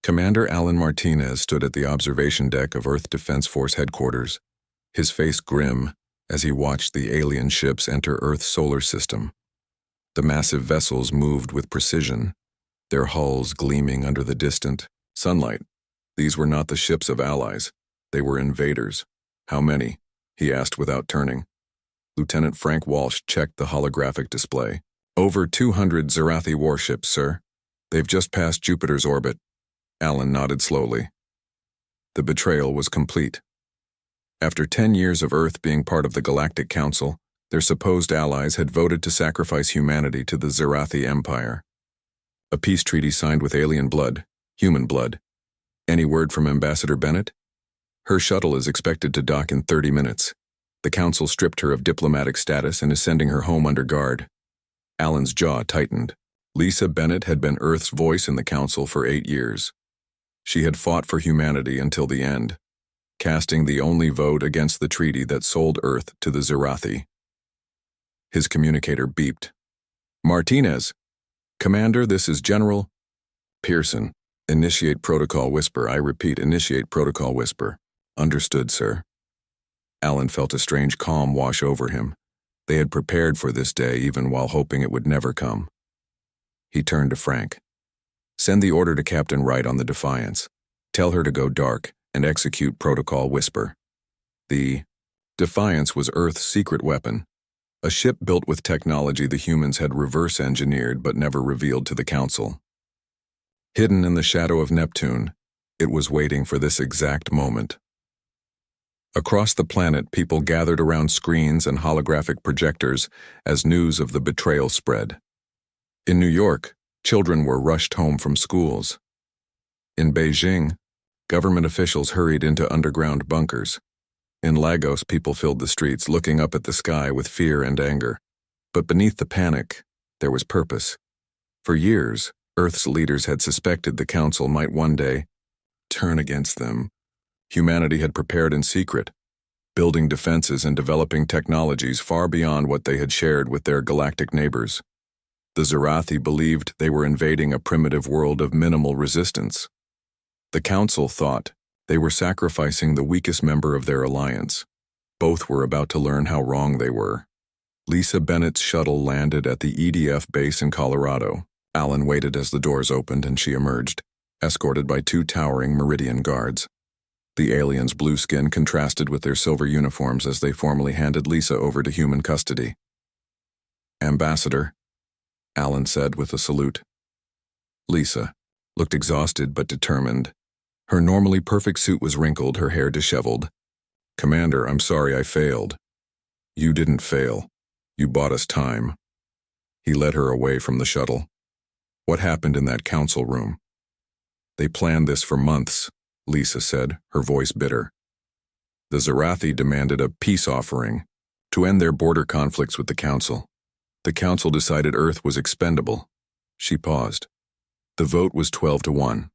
Commander Alan Martinez stood at the observation deck of Earth Defense Force headquarters, his face grim as he watched the alien ships enter Earth's solar system. The massive vessels moved with precision, their hulls gleaming under the distant sunlight. These were not the ships of allies. They were invaders. How many? He asked without turning. Lieutenant Frank Walsh checked the holographic display. Over 200 Zerathi warships, sir. They've just passed Jupiter's orbit. Alan nodded slowly. The betrayal was complete. After 10 years of Earth being part of the Galactic Council, their supposed allies had voted to sacrifice humanity to the Zerathi Empire. A peace treaty signed with alien blood, human blood. Any word from Ambassador Bennett? Her shuttle is expected to dock in 30 minutes. The Council stripped her of diplomatic status and is sending her home under guard. Alan's jaw tightened. Lisa Bennett had been Earth's voice in the Council for 8 years. She had fought for humanity until the end, casting the only vote against the treaty that sold Earth to the Zerathi. His communicator beeped. Martinez. Commander, this is General Pearson. Initiate protocol whisper. I repeat, initiate protocol whisper. Understood, sir. Alan felt a strange calm wash over him. They had prepared for this day even while hoping it would never come. He turned to Frank. Send the order to Captain Wright on the Defiance. Tell her to go dark and execute protocol whisper. The Defiance was Earth's secret weapon, a ship built with technology the humans had reverse-engineered but never revealed to the Council. Hidden in the shadow of Neptune, it was waiting for this exact moment. Across the planet, people gathered around screens and holographic projectors as news of the betrayal spread. In New York, children were rushed home from schools. In Beijing, government officials hurried into underground bunkers. In Lagos, people filled the streets, looking up at the sky with fear and anger. But beneath the panic, there was purpose. For years, Earth's leaders had suspected the Council might one day turn against them. Humanity had prepared in secret, building defenses and developing technologies far beyond what they had shared with their galactic neighbors. The Zerathi believed they were invading a primitive world of minimal resistance. The Council thought they were sacrificing the weakest member of their alliance. Both were about to learn how wrong they were. Lisa Bennett's shuttle landed at the EDF base in Colorado. Alan waited as the doors opened and she emerged, escorted by 2 towering Meridian guards. The aliens' blue skin contrasted with their silver uniforms as they formally handed Lisa over to human custody. Ambassador, Alan said with a salute. Lisa looked exhausted but determined. Her normally perfect suit was wrinkled, her hair disheveled. Commander, I'm sorry I failed. You didn't fail. You bought us time. He led her away from the shuttle. What happened in that council room? They planned this for months, Lisa said, her voice bitter. The Zerathi demanded a peace offering to end their border conflicts with the Council. The Council decided Earth was expendable. She paused. The vote was 12-1.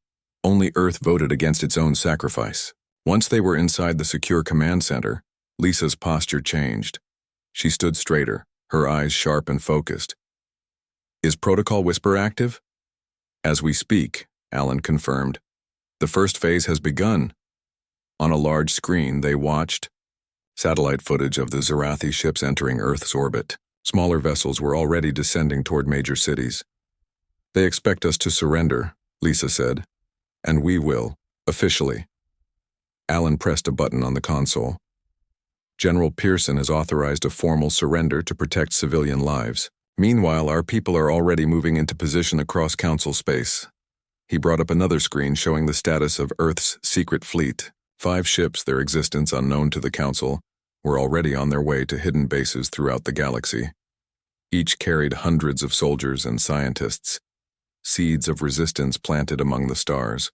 Only Earth voted against its own sacrifice. Once they were inside the secure command center, Lisa's posture changed. She stood straighter, her eyes sharp and focused. Is Protocol Whisper active? As we speak, Alan confirmed. The first phase has begun. On a large screen, they watched satellite footage of the Zerathi ships entering Earth's orbit. Smaller vessels were already descending toward major cities. They expect us to surrender, Lisa said. And we will, officially. Alan pressed a button on the console. General Pearson has authorized a formal surrender to protect civilian lives. Meanwhile, our people are already moving into position across Council space. He brought up another screen showing the status of Earth's secret fleet. 5 ships, their existence unknown to the Council, were already on their way to hidden bases throughout the galaxy. Each carried hundreds of soldiers and scientists, seeds of resistance planted among the stars.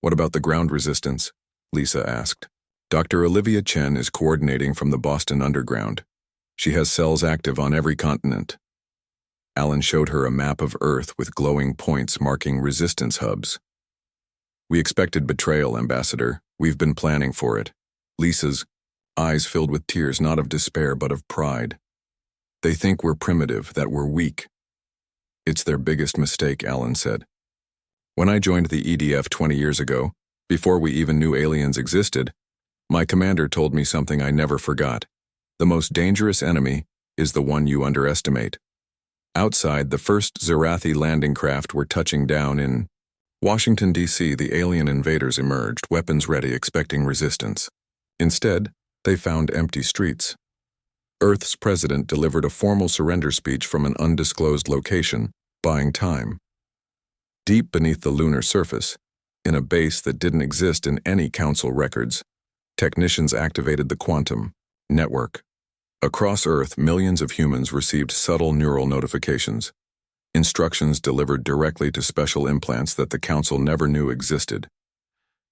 What about the ground resistance? Lisa asked. Dr. Olivia Chen is coordinating from the Boston Underground. She has cells active on every continent. Alan showed her a map of Earth with glowing points marking resistance hubs. We expected betrayal, Ambassador. We've been planning for it. Lisa's eyes filled with tears, not of despair but of pride. They think we're primitive, that we're weak. It's their biggest mistake, Alan said. When I joined the EDF 20 years ago, before we even knew aliens existed, my commander told me something I never forgot. The most dangerous enemy is the one you underestimate. Outside, the first Zarathi landing craft were touching down in Washington, D.C. The alien invaders emerged, weapons ready, expecting resistance. Instead, they found empty streets. Earth's president delivered a formal surrender speech from an undisclosed location, buying time. Deep beneath the lunar surface, in a base that didn't exist in any council records, technicians activated the quantum network. Across Earth, millions of humans received subtle neural notifications, instructions delivered directly to special implants that the council never knew existed.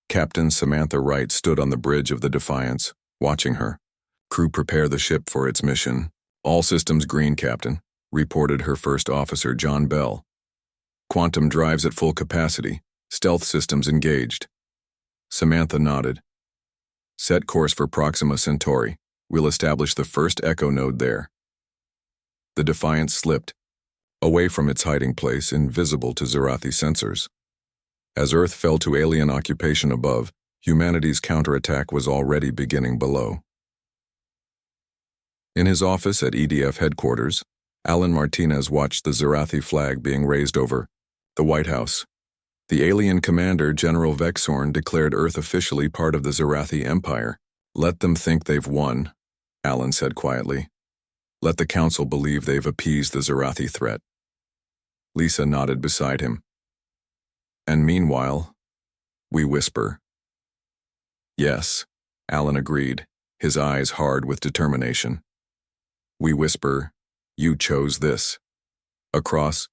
Captain Samantha Wright stood on the bridge of the Defiance, watching her. Crew prepare the ship for its mission. All systems green, Captain, reported her first officer, John Bell. Quantum drives at full capacity. Stealth systems engaged. Samantha nodded. Set course for Proxima Centauri. We'll establish the first echo node there. The Defiance slipped, away from its hiding place, invisible to Zarathi sensors. As Earth fell to alien occupation above, humanity's counterattack was already beginning below. In his office at EDF headquarters, Alan Martinez watched the Zarathi flag being raised over the White House. The alien commander, General Vexorn, declared Earth officially part of the Zarathi Empire. Let them think they've won, Alan said quietly. Let the council believe they've appeased the Zarathi threat. Lisa nodded beside him. And meanwhile, we whisper. Yes, Alan agreed, his eyes hard with determination. We whisper, you chose this. Across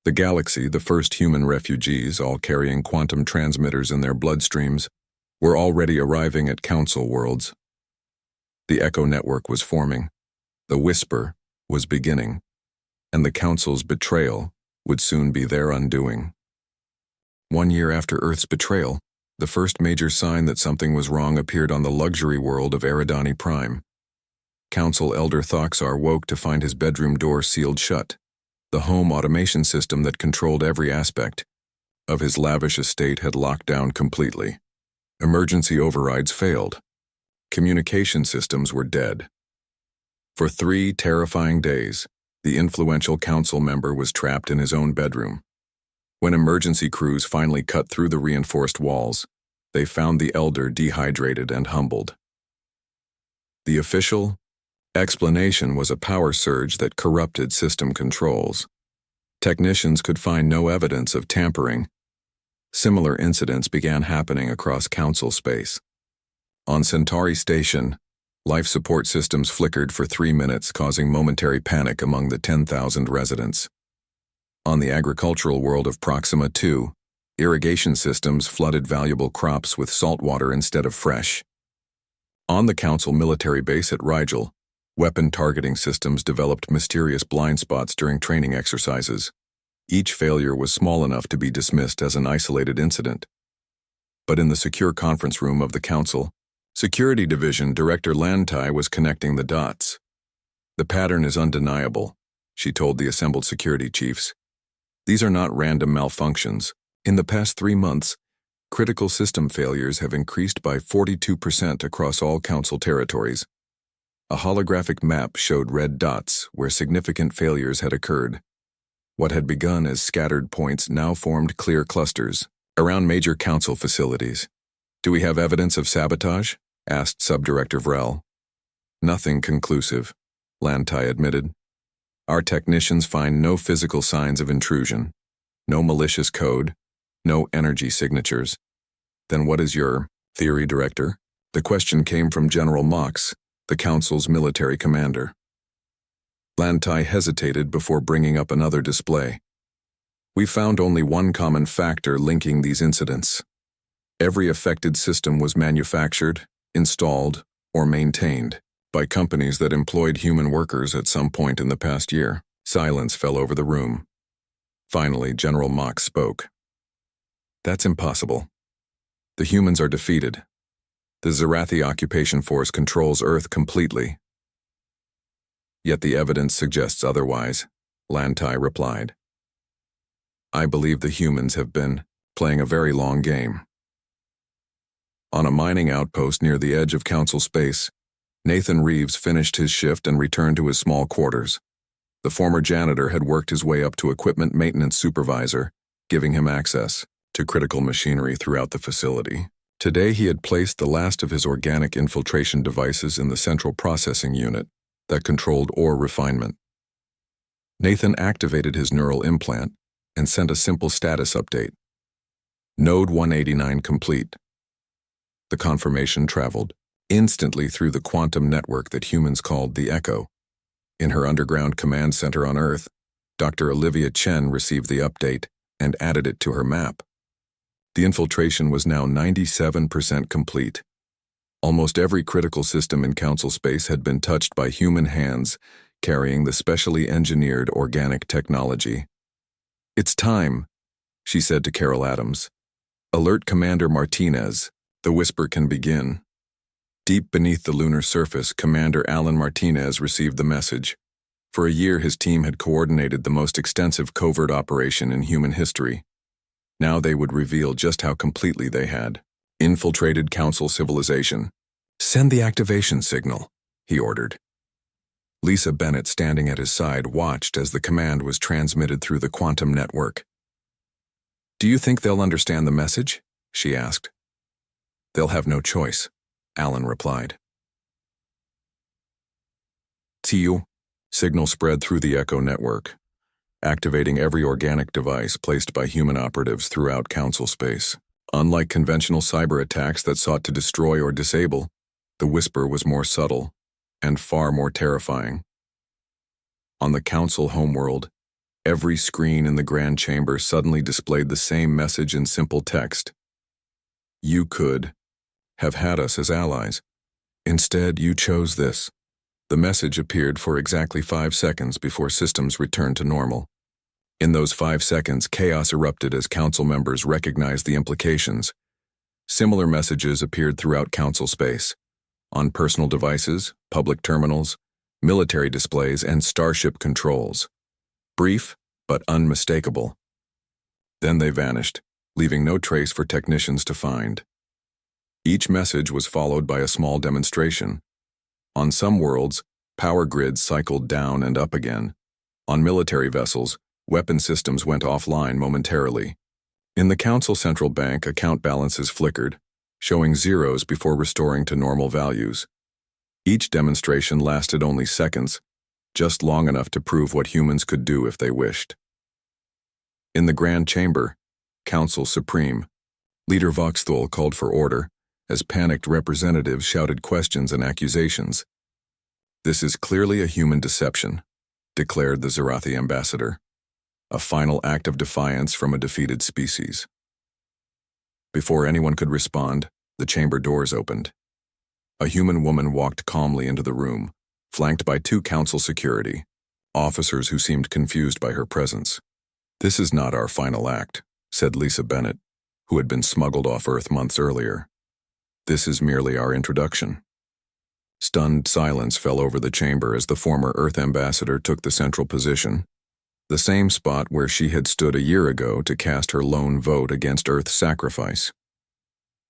the galaxy, the first human refugees, all carrying quantum transmitters in their bloodstreams, were already arriving at council worlds. The echo network was forming, the whisper was beginning, and the council's betrayal would soon be their undoing. 1 year after Earth's betrayal, the first major sign that something was wrong appeared on the luxury world of Eridani Prime. Council Elder Thoxar woke to find his bedroom door sealed shut. The home automation system that controlled every aspect of his lavish estate had locked down completely. Emergency overrides failed. Communication systems were dead. For 3 terrifying days, the influential council member was trapped in his own bedroom. When emergency crews finally cut through the reinforced walls, they found the elder dehydrated and humbled. The official explanation was a power surge that corrupted system controls. Technicians could find no evidence of tampering. Similar incidents began happening across council space. On Centauri Station, life support systems flickered for 3 minutes, causing momentary panic among the 10,000 residents. On the agricultural world of Proxima 2, irrigation systems flooded valuable crops with salt water instead of fresh. On the council military base at Rigel, weapon targeting systems developed mysterious blind spots during training exercises. Each failure was small enough to be dismissed as an isolated incident. But in the secure conference room of the council, Security Division Director Lantai was connecting the dots. The pattern is undeniable, she told the assembled security chiefs. These are not random malfunctions. In the past 3 months, critical system failures have increased by 42% across all council territories. A holographic map showed red dots where significant failures had occurred. What had begun as scattered points now formed clear clusters around major council facilities. Do we have evidence of sabotage? Asked Subdirector Vrel. Nothing conclusive, Lantai admitted. Our technicians find no physical signs of intrusion, no malicious code, no energy signatures. Then what is your theory, Director? The question came from General Mox, the council's military commander. Lantai hesitated before bringing up another display. We found only one common factor linking these incidents. Every affected system was manufactured, installed, or maintained by companies that employed human workers at some point in the past year. Silence fell over the room. Finally, General Mox spoke. That's impossible. The humans are defeated. The Zarathi occupation force controls Earth completely. Yet the evidence suggests otherwise, Lantai replied. I believe the humans have been playing a very long game. On a mining outpost near the edge of Council space, Nathan Reeves finished his shift and returned to his small quarters. The former janitor had worked his way up to equipment maintenance supervisor, giving him access to critical machinery throughout the facility. Today he had placed the last of his organic infiltration devices in the central processing unit that controlled ore refinement. Nathan activated his neural implant and sent a simple status update. Node 189 complete. The confirmation traveled instantly through the quantum network that humans called the Echo. In her underground command center on Earth, Dr. Olivia Chen received the update and added it to her map. The infiltration was now 97% complete. Almost every critical system in Council space had been touched by human hands carrying the specially engineered organic technology. "It's time," she said to Carol Adams. "Alert Commander Martinez. The whisper can begin." Deep beneath the lunar surface, Commander Alan Martinez received the message. For a year, his team had coordinated the most extensive covert operation in human history. Now they would reveal just how completely they had infiltrated Council civilization. "Send the activation signal," he ordered. Lisa Bennett, standing at his side, watched as the command was transmitted through the quantum network. "Do you think they'll understand the message?" she asked. "They'll have no choice," Alan replied. TU. Signal spread through the Echo network, activating every organic device placed by human operatives throughout Council space. Unlike conventional cyber attacks that sought to destroy or disable, the whisper was more subtle and far more terrifying. On the Council homeworld, every screen in the Grand Chamber suddenly displayed the same message in simple text. "You could have had us as allies. Instead, you chose this." The message appeared for exactly 5 seconds before systems returned to normal. In those 5 seconds, chaos erupted as Council members recognized the implications. Similar messages appeared throughout Council space, on personal devices, public terminals, military displays, and starship controls. Brief, but unmistakable. Then they vanished, leaving no trace for technicians to find. Each message was followed by a small demonstration. On some worlds, power grids cycled down and up again. On military vessels, weapon systems went offline momentarily. In the Council Central Bank, account balances flickered, showing zeros before restoring to normal values. Each demonstration lasted only seconds, just long enough to prove what humans could do if they wished. In the Grand Chamber, Council Supreme, Leader Voxthul called for order, as panicked representatives shouted questions and accusations. "This is clearly a human deception," declared the Zarathi ambassador. "A final act of defiance from a defeated species." Before anyone could respond, the chamber doors opened. A human woman walked calmly into the room, flanked by 2 Council security officers who seemed confused by her presence. "This is not our final act," said Lisa Bennett, who had been smuggled off Earth months earlier. "This is merely our introduction." Stunned silence fell over the chamber as the former Earth ambassador took the central position, the same spot where she had stood a year ago to cast her lone vote against Earth's sacrifice.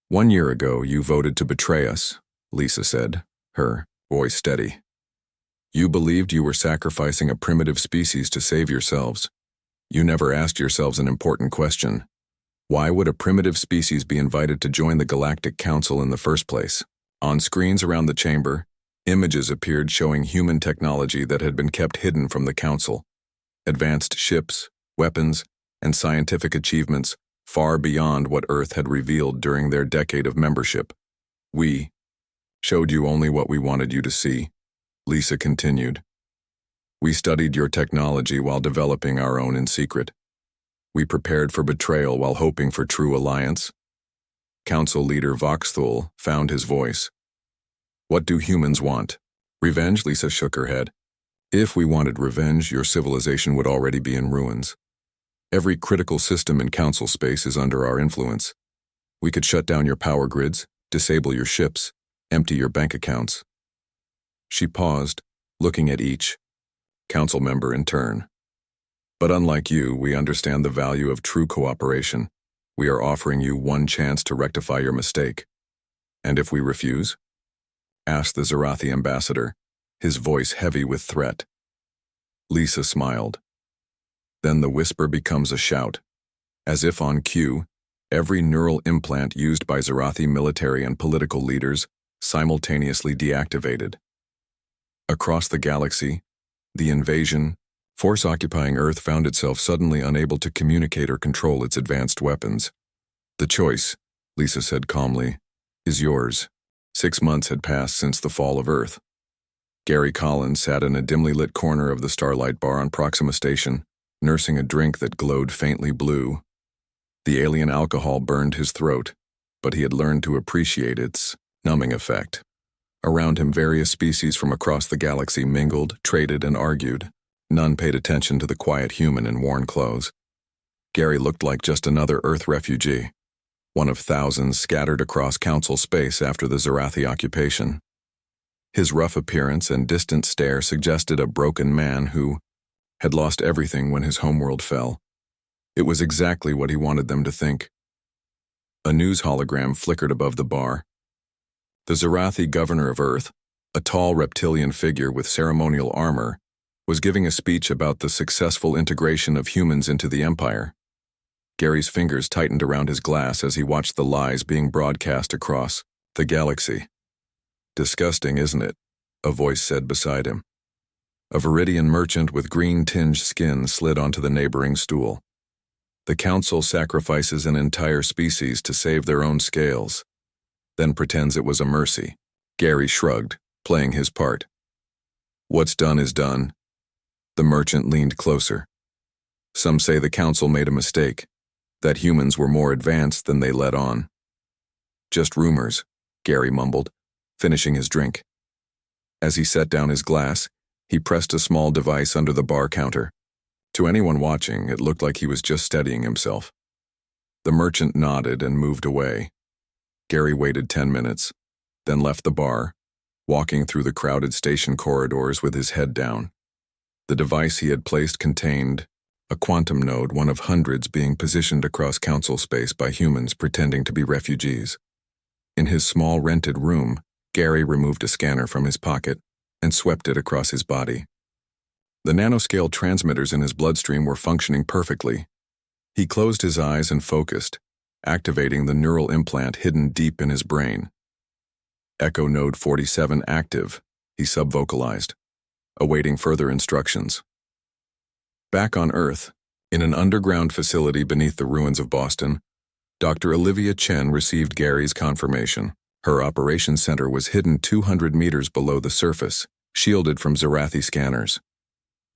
"1 year ago, you voted to betray us," Lisa said, her voice steady. "You believed you were sacrificing a primitive species to save yourselves. You never asked yourselves an important question. Why would a primitive species be invited to join the Galactic Council in the first place?" On screens around the chamber, images appeared showing human technology that had been kept hidden from the Council. Advanced ships, weapons, and scientific achievements far beyond what Earth had revealed during their decade of membership. "We showed you only what we wanted you to see," Lisa continued. "We studied your technology while developing our own in secret. We prepared for betrayal while hoping for true alliance." Council leader Voxthul found his voice. "What do humans want? Revenge?" Lisa shook her head. "If we wanted revenge, your civilization would already be in ruins. Every critical system in Council space is under our influence. We could shut down your power grids, disable your ships, empty your bank accounts." She paused, looking at each Council member in turn. "But unlike you, we understand the value of true cooperation. We are offering you one chance to rectify your mistake. And if we refuse? Asked the Zarathi ambassador, his voice heavy with threat. Lisa smiled. Then the whisper becomes a shout. As if on cue, every neural implant used by Zarathi military and political leaders simultaneously deactivated. Across the galaxy, the invasion, force occupying Earth found itself suddenly unable to communicate or control its advanced weapons. The choice, Lisa said calmly, is yours. 6 months had passed since the fall of Earth. Gary Collins sat in a dimly lit corner of the Starlight Bar on Proxima Station, nursing a drink that glowed faintly blue. The alien alcohol burned his throat, but he had learned to appreciate its numbing effect. Around him, various species from across the galaxy mingled, traded, and argued. None paid attention to the quiet human in worn clothes. Gary looked like just another Earth refugee, one of thousands scattered across Council space after the Zarathi occupation. His rough appearance and distant stare suggested a broken man who had lost everything when his homeworld fell. It was exactly what he wanted them to think. A news hologram flickered above the bar. The Zarathi governor of Earth, a tall reptilian figure with ceremonial armor, was giving a speech about the successful integration of humans into the Empire. Gary's fingers tightened around his glass as he watched the lies being broadcast across the galaxy. Disgusting, isn't it? A voice said beside him. A Viridian merchant with green-tinged skin slid onto the neighboring stool. The Council sacrifices an entire species to save their own scales, then pretends it was a mercy. Gary shrugged, playing his part. What's done is done. The merchant leaned closer. Some say the Council made a mistake, that humans were more advanced than they let on. Just rumors, Gary mumbled, finishing his drink. As he set down his glass, he pressed a small device under the bar counter. To anyone watching, it looked like he was just steadying himself. The merchant nodded and moved away. Gary waited 10 minutes, then left the bar, walking through the crowded station corridors with his head down. The device he had placed contained a quantum node, one of hundreds being positioned across Council space by humans pretending to be refugees. In his small rented room, Gary removed a scanner from his pocket and swept it across his body. The nanoscale transmitters in his bloodstream were functioning perfectly. He closed his eyes and focused, activating the neural implant hidden deep in his brain. Echo Node 47 active, he subvocalized, awaiting further instructions. Back on Earth, in an underground facility beneath the ruins of Boston, Dr. Olivia Chen received Gary's confirmation. Her operations center was hidden 200 meters below the surface, shielded from Zarathi scanners.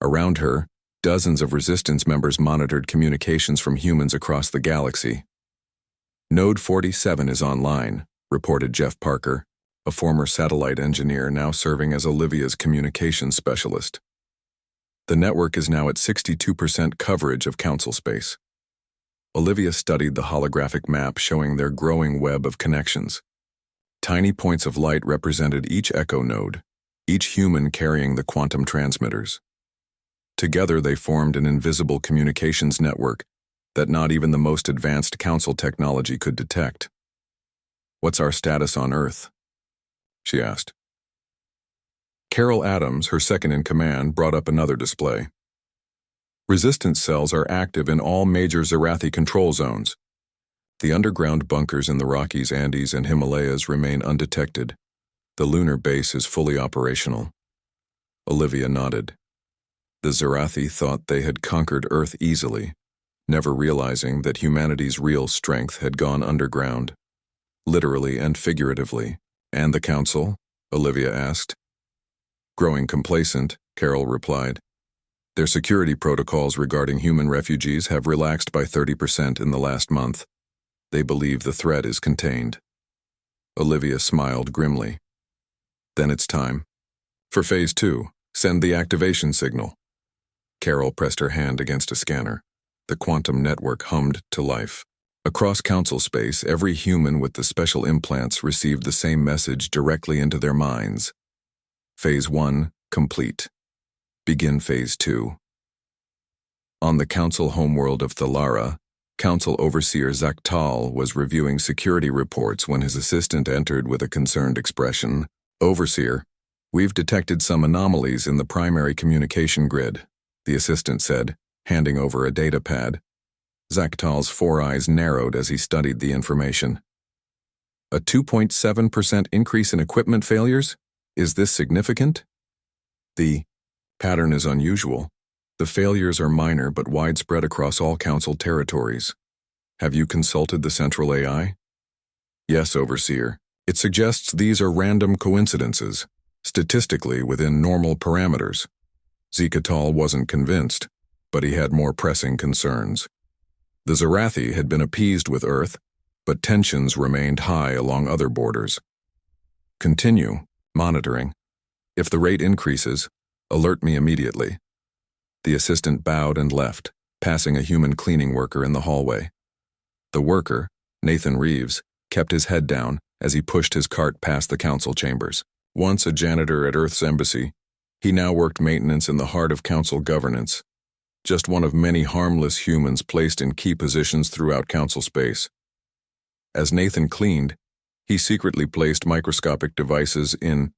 Around her, dozens of resistance members monitored communications from humans across the galaxy. Node 47 is online, reported Jeff Parker, a former satellite engineer now serving as Olivia's communications specialist. The network is now at 62% coverage of Council space. Olivia studied the holographic map showing their growing web of connections. Tiny points of light represented each echo node, each human carrying the quantum transmitters. Together they formed an invisible communications network that not even the most advanced Council technology could detect. What's our status on Earth? She asked. Carol Adams, her second-in-command, brought up another display. Resistance cells are active in all major Zarathi control zones. The underground bunkers in the Rockies, Andes, and Himalayas remain undetected. The lunar base is fully operational. Olivia nodded. The Zarathi thought they had conquered Earth easily, never realizing that humanity's real strength had gone underground, literally and figuratively. And the Council? Olivia asked. Growing complacent, Carol replied. Their security protocols regarding human refugees have relaxed by 30% in the last month. They believe the threat is contained. Olivia smiled grimly. Then it's time. For Phase 2, send the activation signal. Carol pressed her hand against a scanner. The quantum network hummed to life. Across Council space, every human with the special implants received the same message directly into their minds. Phase 1, complete. Begin Phase 2. On the Council homeworld of Thalara, Council Overseer Zaktal was reviewing security reports when his assistant entered with a concerned expression. "Overseer, we've detected some anomalies in the primary communication grid," the assistant said, handing over a data pad. Zaktal's four eyes narrowed as he studied the information. "A 2.7% increase in equipment failures? Is this significant?" "The pattern is unusual. The failures are minor but widespread across all Council territories. Have you consulted the central AI?" "Yes, Overseer. It suggests these are random coincidences, statistically within normal parameters." Zikatal wasn't convinced, but he had more pressing concerns. The Zarathi had been appeased with Earth, but tensions remained high along other borders. "Continue monitoring. If the rate increases, alert me immediately." The assistant bowed and left, passing a human cleaning worker in the hallway. The worker, Nathan Reeves, kept his head down as he pushed his cart past the Council chambers. Once a janitor at Earth's embassy, he now worked maintenance in the heart of Council governance, just one of many harmless humans placed in key positions throughout Council space. As Nathan cleaned, he secretly placed microscopic devices in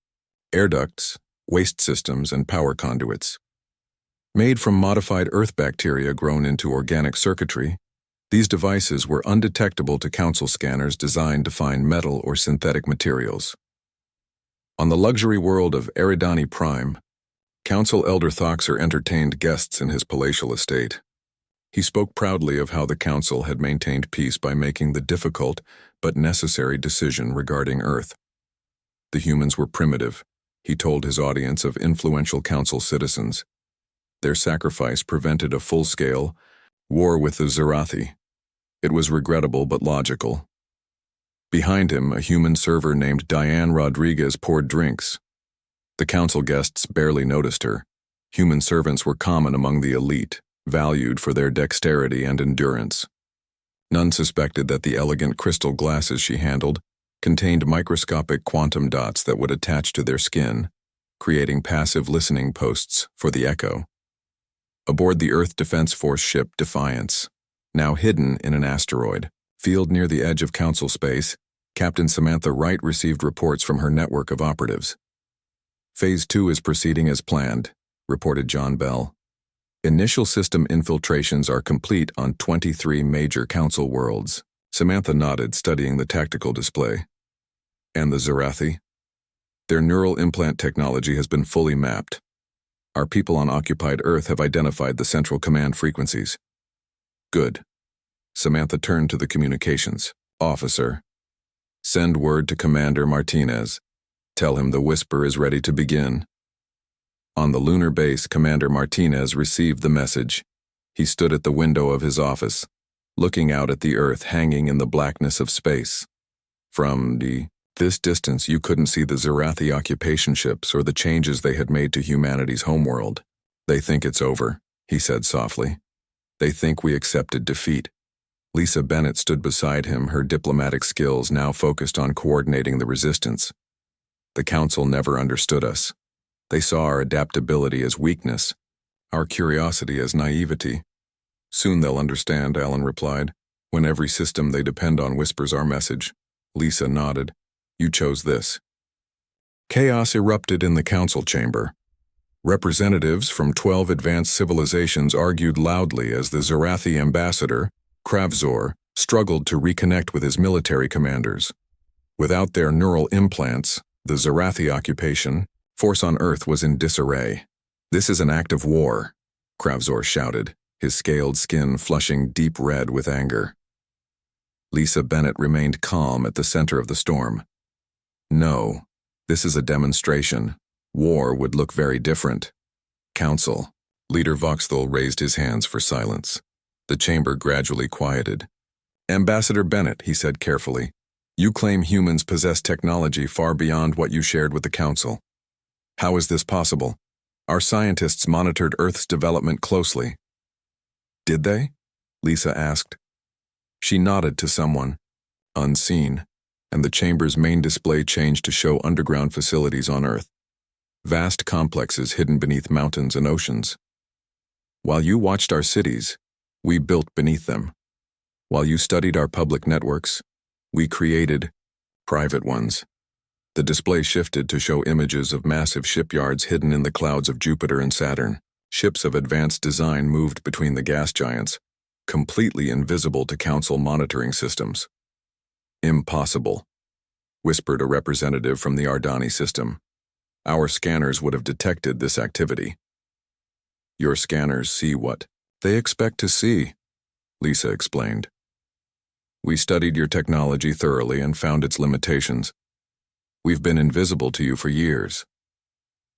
air ducts, waste systems, and power conduits. Made from modified Earth bacteria grown into organic circuitry, these devices were undetectable to Council scanners designed to find metal or synthetic materials. On the luxury world of Eridani Prime, Council Elder Thoxer entertained guests in his palatial estate. He spoke proudly of how the Council had maintained peace by making the difficult but necessary decision regarding Earth. The humans were primitive, he told his audience of influential Council citizens. Their sacrifice prevented a full-scale war with the Zarathi. It was regrettable but logical. Behind him, a human server named Diane Rodriguez poured drinks. The Council guests barely noticed her. Human servants were common among the elite, valued for their dexterity and endurance. None suspected that the elegant crystal glasses she handled contained microscopic quantum dots that would attach to their skin, creating passive listening posts for the echo. Aboard the Earth Defense Force ship Defiance, now hidden in an asteroid field near the edge of Council space, Captain Samantha Wright received reports from her network of operatives. "Phase 2 is proceeding as planned," reported John Bell. "Initial system infiltrations are complete on 23 major Council worlds." Samantha nodded, studying the tactical display. "And the Zarathi?" "Their neural implant technology has been fully mapped. Our people on occupied Earth have identified the central command frequencies." "Good." Samantha turned to the communications. "Officer, send word to Commander Martinez. Tell him the Whisper is ready to begin." On the lunar base, Commander Martinez received the message. He stood at the window of his office, looking out at the Earth hanging in the blackness of space. From this distance, you couldn't see the Zarathi occupation ships or the changes they had made to humanity's homeworld. "They think it's over," he said softly. "They think we accepted defeat." Lisa Bennett stood beside him, her diplomatic skills now focused on coordinating the resistance. "The Council never understood us. They saw our adaptability as weakness, our curiosity as naivety." "Soon they'll understand," Alan replied, "when every system they depend on whispers our message." Lisa nodded. "You chose this." Chaos erupted in the Council chamber. Representatives from 12 advanced civilizations argued loudly as the Zarathi ambassador, Kravzor, struggled to reconnect with his military commanders. Without their neural implants, the Zarathi occupation force on Earth was in disarray. "This is an act of war," Kravzor shouted, his scaled skin flushing deep red with anger. Lisa Bennett remained calm at the center of the storm. "No, this is a demonstration. War would look very different." "Council." Leader Voxthal raised his hands for silence. The chamber gradually quieted. "Ambassador Bennett," he said carefully, "you claim humans possess technology far beyond what you shared with the Council. How is this possible? Our scientists monitored Earth's development closely." "Did they?" Lisa asked. She nodded to someone, unseen, and the chamber's main display changed to show underground facilities on Earth. Vast complexes hidden beneath mountains and oceans. "While you watched our cities, we built beneath them." While you studied our public networks, we created private ones. The display shifted to show images of massive shipyards hidden in the clouds of Jupiter and Saturn. Ships of advanced design moved between the gas giants, completely invisible to Council monitoring systems. Impossible, whispered a representative from the Ardani system. Our scanners would have detected this activity. Your scanners see what they expect to see, Lisa explained. We studied your technology thoroughly and found its limitations. We've been invisible to you for years.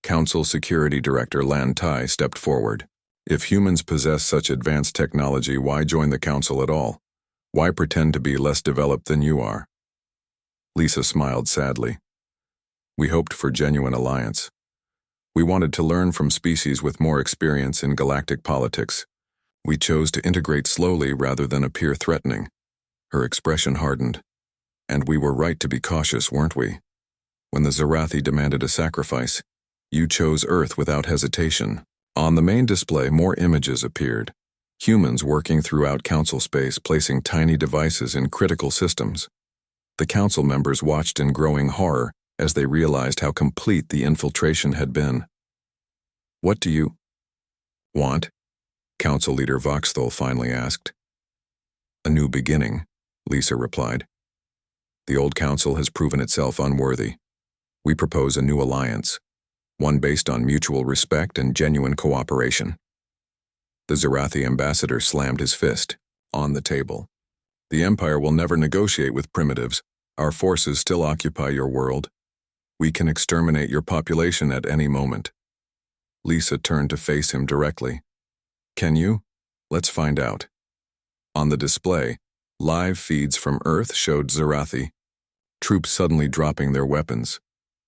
Council Security Director Lan Tai stepped forward. If humans possess such advanced technology, why join the Council at all? Why pretend to be less developed than you are? Lisa smiled sadly. We hoped for genuine alliance. We wanted to learn from species with more experience in galactic politics. We chose to integrate slowly rather than appear threatening. Her expression hardened. And we were right to be cautious, weren't we? When the Zarathi demanded a sacrifice, you chose Earth without hesitation. On the main display, more images appeared. Humans working throughout Council space, placing tiny devices in critical systems. The Council members watched in growing horror as they realized how complete the infiltration had been. What do you want? Council Leader Voxthul finally asked. A new beginning, Lisa replied. The old Council has proven itself unworthy. We propose a new alliance, one based on mutual respect and genuine cooperation. The Zarathi ambassador slammed his fist on the table. The Empire will never negotiate with primitives. Our forces still occupy your world. We can exterminate your population at any moment. Lisa turned to face him directly. Can you? Let's find out. On the display, live feeds from Earth showed Zarathi, troops suddenly dropping their weapons.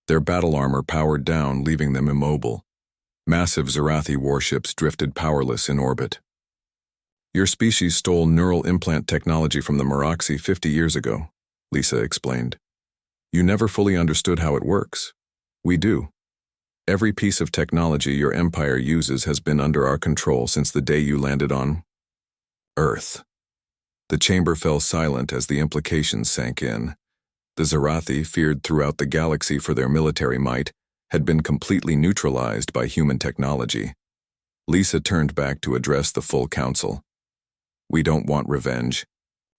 Their battle armor powered down, leaving them immobile. Massive Zarathi warships drifted powerless in orbit. Your species stole neural implant technology from the Meraxi 50 years ago, Lisa explained. You never fully understood how it works. We do. Every piece of technology your empire uses has been under our control since the day you landed on Earth. The chamber fell silent as the implications sank in. The Zarathi, feared throughout the galaxy for their military might, had been completely neutralized by human technology. Lisa turned back to address the full council. We don't want revenge.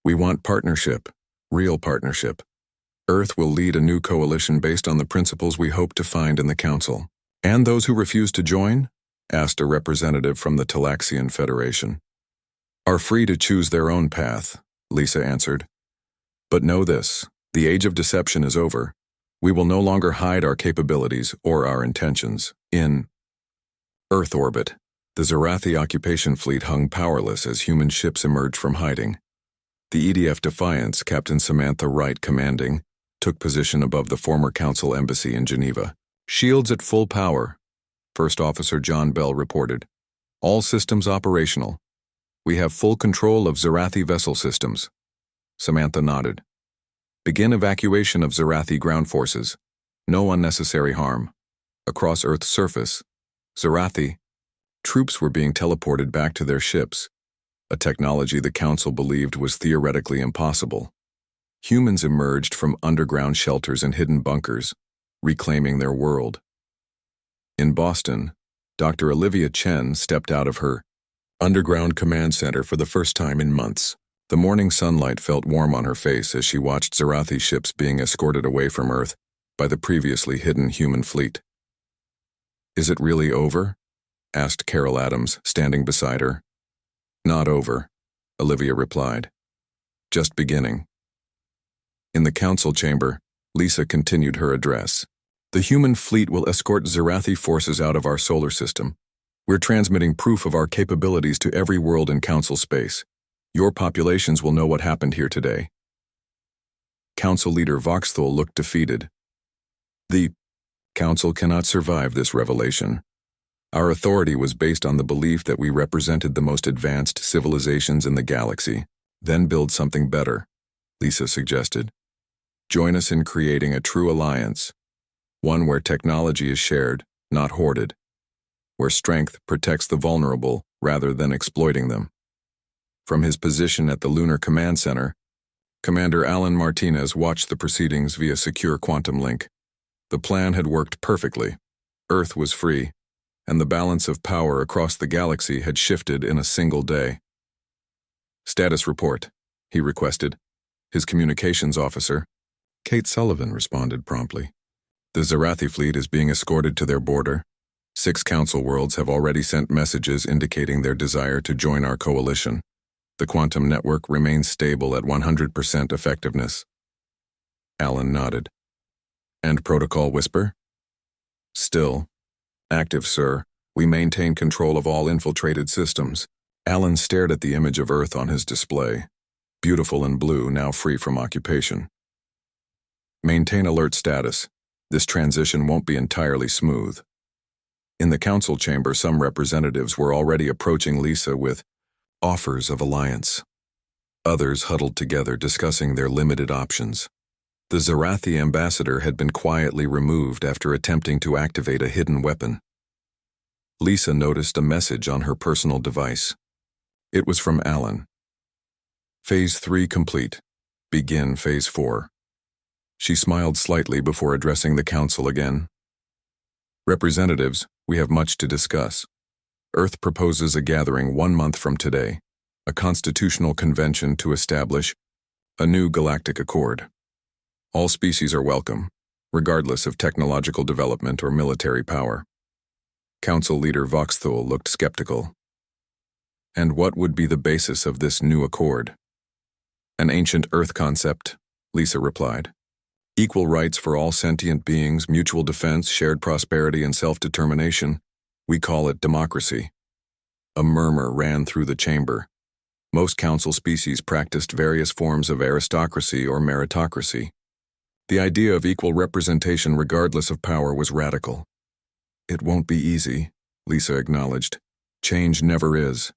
We want partnership, real partnership. Earth will lead a new coalition based on the principles we hope to find in the council. And those who refuse to join, asked a representative from the Talaxian Federation, are free to choose their own path, Lisa answered. But know this. The age of deception is over. We will no longer hide our capabilities or our intentions. In Earth orbit, the Zarathi occupation fleet hung powerless as human ships emerged from hiding. The EDF Defiance, Captain Samantha Wright commanding, took position above the former Council embassy in Geneva. Shields at full power, First Officer John Bell reported. All systems operational. We have full control of Zarathi vessel systems. Samantha nodded. Begin evacuation of Zarathi ground forces. No unnecessary harm. Across Earth's surface, Zarathi troops were being teleported back to their ships, a technology the Council believed was theoretically impossible. Humans emerged from underground shelters and hidden bunkers, reclaiming their world. In Boston, Dr. Olivia Chen stepped out of her underground command center for the first time in months. The morning sunlight felt warm on her face as she watched Zarathi ships being escorted away from Earth by the previously hidden human fleet. Is it really over? Asked Carol Adams, standing beside her. Not over, Olivia replied. Just beginning. In the council chamber, Lisa continued her address. The human fleet will escort Zarathi forces out of our solar system. We're transmitting proof of our capabilities to every world in council space. Your populations will know what happened here today. Council Leader Voxthul looked defeated. The Council cannot survive this revelation. Our authority was based on the belief that we represented the most advanced civilizations in the galaxy. Then build something better, Lisa suggested. Join us in creating a true alliance, one where technology is shared, not hoarded, where strength protects the vulnerable rather than exploiting them. From his position at the Lunar Command Center, Commander Alan Martinez watched the proceedings via secure quantum link. The plan had worked perfectly. Earth was free, and the balance of power across the galaxy had shifted in a single day. "Status report," he requested. His communications officer, Kate Sullivan, responded promptly. "The Zarathi fleet is being escorted to their border. 6 council worlds have already sent messages indicating their desire to join our coalition. The quantum network remains stable at 100% effectiveness." Alan nodded. "And protocol whisper?" "Still active, sir. We maintain control of all infiltrated systems." Alan stared at the image of Earth on his display, beautiful and blue, now free from occupation. "Maintain alert status. This transition won't be entirely smooth." In the council chamber, some representatives were already approaching Lisa with offers of alliance. Others huddled together, discussing their limited options. The Zarathi ambassador had been quietly removed after attempting to activate a hidden weapon. Lisa noticed a message on her personal device. It was from Alan. "Phase 3 complete. Begin Phase 4. She smiled slightly before addressing the council again. "Representatives, we have much to discuss. Earth proposes a gathering 1 month from today, a constitutional convention to establish a new galactic accord. All species are welcome, regardless of technological development or military power." Council leader Voxthul looked skeptical. "And what would be the basis of this new accord?" "An ancient Earth concept," Lisa replied. "Equal rights for all sentient beings, mutual defense, shared prosperity, and self-determination. We call it democracy." A murmur ran through the chamber. Most council species practiced various forms of aristocracy or meritocracy. The idea of equal representation regardless of power was radical. "It won't be easy," Lisa acknowledged. "Change never is.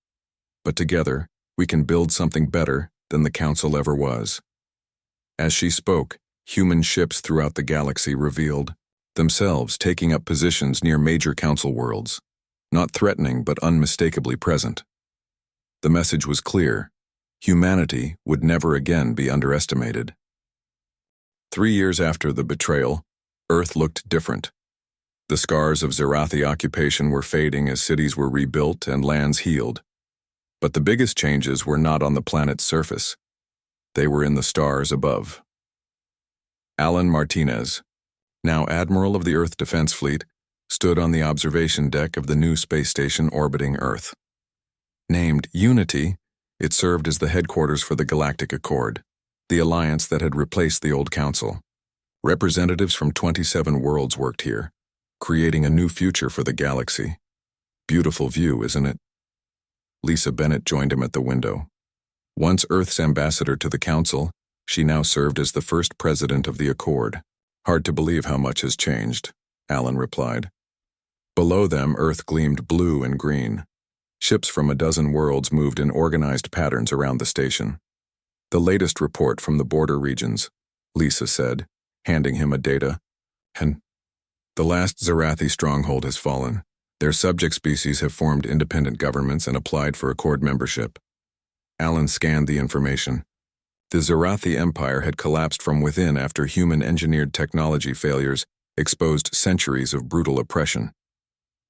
But together, we can build something better than the council ever was." As she spoke, human ships throughout the galaxy revealed themselves taking up positions near major council worlds, not threatening but unmistakably present. The message was clear: humanity would never again be underestimated. 3 years after the betrayal, Earth looked different. The scars of Zarathi occupation were fading as cities were rebuilt and lands healed. But the biggest changes were not on the planet's surface. They were in the stars above. Alan Martinez, now Admiral of the Earth Defense Fleet, stood on the observation deck of the new space station orbiting Earth. Named Unity, it served as the headquarters for the Galactic Accord, the alliance that had replaced the old council. Representatives from 27 worlds worked here, creating a new future for the galaxy. Beautiful view, isn't it? Lisa Bennett joined him at the window. Once Earth's ambassador to the council, she now served as the first president of the Accord. "Hard to believe how much has changed," Alan replied. Below them, Earth gleamed blue and green. Ships from a dozen worlds moved in organized patterns around the station. "The latest report from the border regions," Lisa said, handing him a data. "And the last Zarathi stronghold has fallen. Their subject species have formed independent governments and applied for Accord membership." Alan scanned the information. The Zarathi Empire had collapsed from within after human-engineered technology failures exposed centuries of brutal oppression.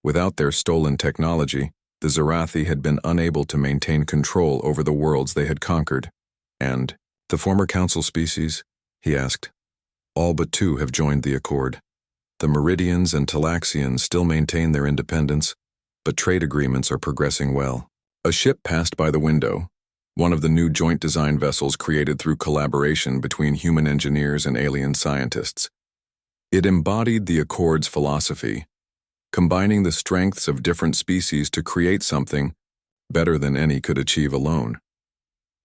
Without their stolen technology, the Zarathi had been unable to maintain control over the worlds they had conquered. "And the former council species?" he asked. "All but 2 have joined the Accord. The Meridians and Talaxians still maintain their independence, but trade agreements are progressing well." A ship passed by the window, one of the new joint design vessels created through collaboration between human engineers and alien scientists. It embodied the Accord's philosophy, combining the strengths of different species to create something better than any could achieve alone.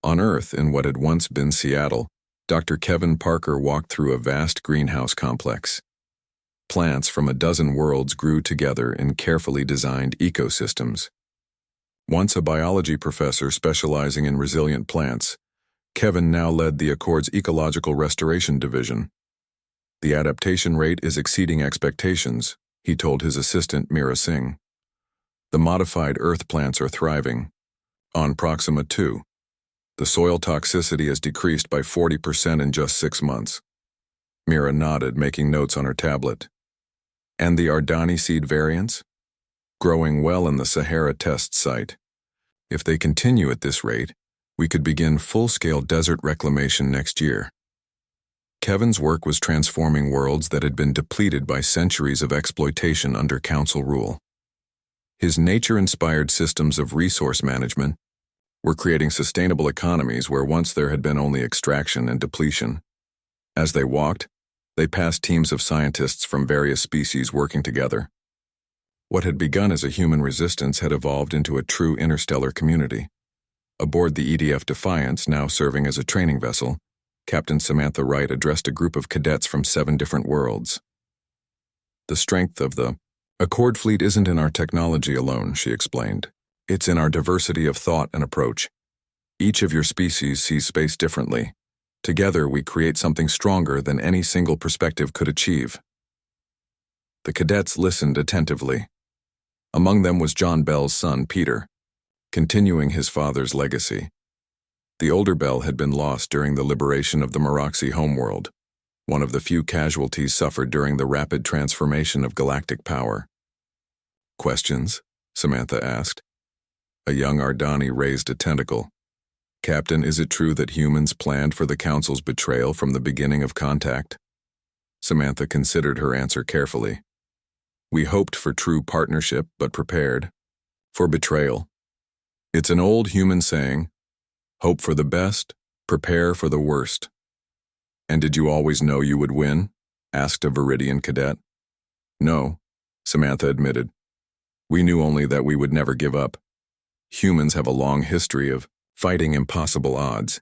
On Earth, in what had once been Seattle, Dr. Kevin Parker walked through a vast greenhouse complex. Plants from a dozen worlds grew together in carefully designed ecosystems. Once a biology professor specializing in resilient plants, Kevin now led the Accord's Ecological Restoration Division. "The adaptation rate is exceeding expectations," he told his assistant Mira Singh. "The modified Earth plants are thriving. On Proxima 2, The soil toxicity has decreased by 40% in just 6 months. Mira nodded, making notes on her tablet. And the Ardani seed variants? Growing well in the Sahara test site. If they continue at this rate, we could begin full-scale desert reclamation next year. Kevin's work was transforming worlds that had been depleted by centuries of exploitation under Council rule. His nature-inspired systems of resource management were creating sustainable economies where once there had been only extraction and depletion. As they walked, they passed teams of scientists from various species working together. What had begun as a human resistance had evolved into a true interstellar community. Aboard the EDF Defiance, now serving as a training vessel, Captain Samantha Wright addressed a group of cadets from 7 different worlds. The strength of the Accord fleet isn't in our technology alone, she explained. It's in our diversity of thought and approach. Each of your species sees space differently. Together, we create something stronger than any single perspective could achieve. The cadets listened attentively. Among them was John Bell's son, Peter, continuing his father's legacy. The older Bell had been lost during the liberation of the Meroxy homeworld, one of the few casualties suffered during the rapid transformation of galactic power. Questions? Samantha asked. A young Ardani raised a tentacle. Captain, is it true that humans planned for the Council's betrayal from the beginning of contact? Samantha considered her answer carefully. We hoped for true partnership, but prepared for betrayal. It's an old human saying, hope for the best, prepare for the worst. And did you always know you would win? Asked a Viridian cadet. No, Samantha admitted. We knew only that we would never give up. Humans have a long history of fighting impossible odds.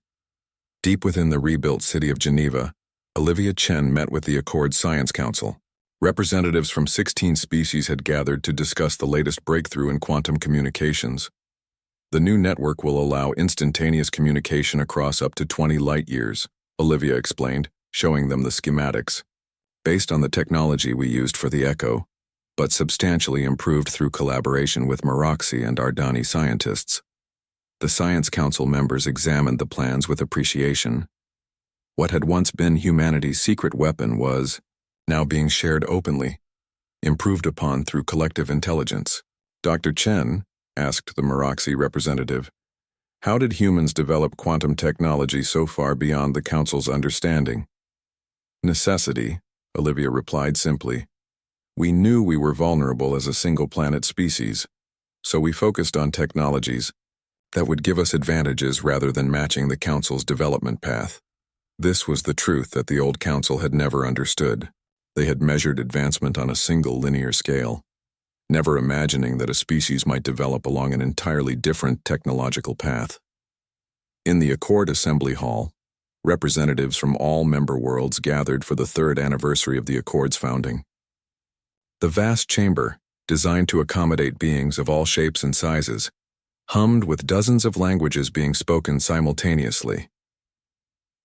Deep within the rebuilt city of Geneva, Olivia Chen met with the Accord Science Council. Representatives from 16 species had gathered to discuss the latest breakthrough in quantum communications. The new network will allow instantaneous communication across up to 20 light years, Olivia explained, showing them the schematics. Based on the technology we used for the Echo, but substantially improved through collaboration with Meroxy and Ardani scientists. The Science Council members examined the plans with appreciation. What had once been humanity's secret weapon was now being shared openly, improved upon through collective intelligence. Dr. Chen asked the Meroxy representative, how did humans develop quantum technology so far beyond the Council's understanding? Necessity, Olivia replied simply. We knew we were vulnerable as a single-planet species, so we focused on technologies that would give us advantages rather than matching the Council's development path. This was the truth that the old Council had never understood. They had measured advancement on a single linear scale, never imagining that a species might develop along an entirely different technological path. In the Accord Assembly Hall, representatives from all member worlds gathered for the 3rd anniversary of the Accord's founding. The vast chamber, designed to accommodate beings of all shapes and sizes, hummed with dozens of languages being spoken simultaneously.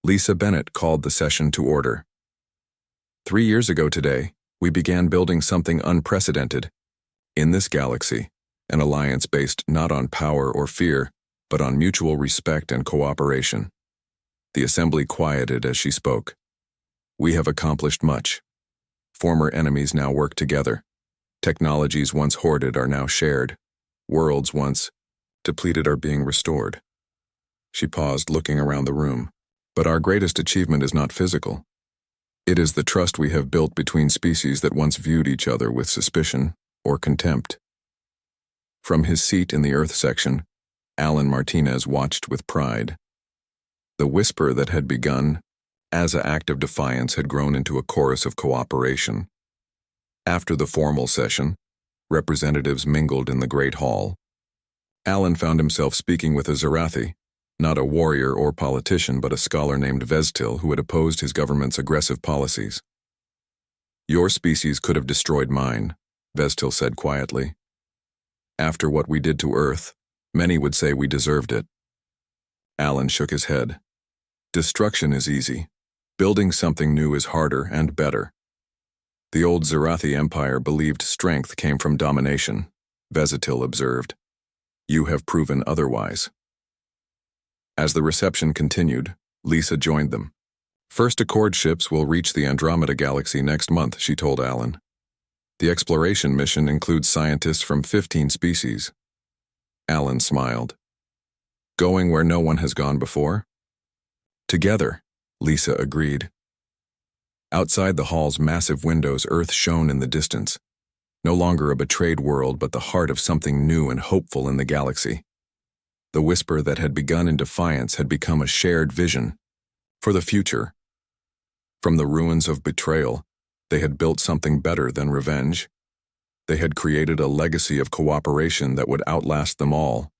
Lisa Bennett called the session to order. 3 years ago today, we began building something unprecedented. In this galaxy, an alliance based not on power or fear, but on mutual respect and cooperation. The assembly quieted as she spoke. We have accomplished much. Former enemies now work together. Technologies once hoarded are now shared. Worlds once depleted are being restored. She paused, looking around the room. But our greatest achievement is not physical. It is the trust we have built between species that once viewed each other with suspicion or contempt. From his seat in the Earth section, Alan Martinez watched with pride. The whisper that had begun as an act of defiance had grown into a chorus of cooperation. After the formal session, representatives mingled in the Great Hall. Alan found himself speaking with a Zarathi, not a warrior or politician, but a scholar named Vestil who had opposed his government's aggressive policies. Your species could have destroyed mine, Vestil said quietly. After what we did to Earth, many would say we deserved it. Alan shook his head. Destruction is easy. Building something new is harder and better. The old Zarathi Empire believed strength came from domination, Vestil observed. You have proven otherwise. As the reception continued, Lisa joined them. First Accord ships will reach the Andromeda Galaxy next month, she told Alan. The exploration mission includes scientists from 15 species. Alan smiled. Going where no one has gone before? Together, Lisa agreed. Outside the hall's massive windows, Earth shone in the distance. No longer a betrayed world, but the heart of something new and hopeful in the galaxy. The whisper that had begun in defiance had become a shared vision for the future. From the ruins of betrayal, they had built something better than revenge. They had created a legacy of cooperation that would outlast them all.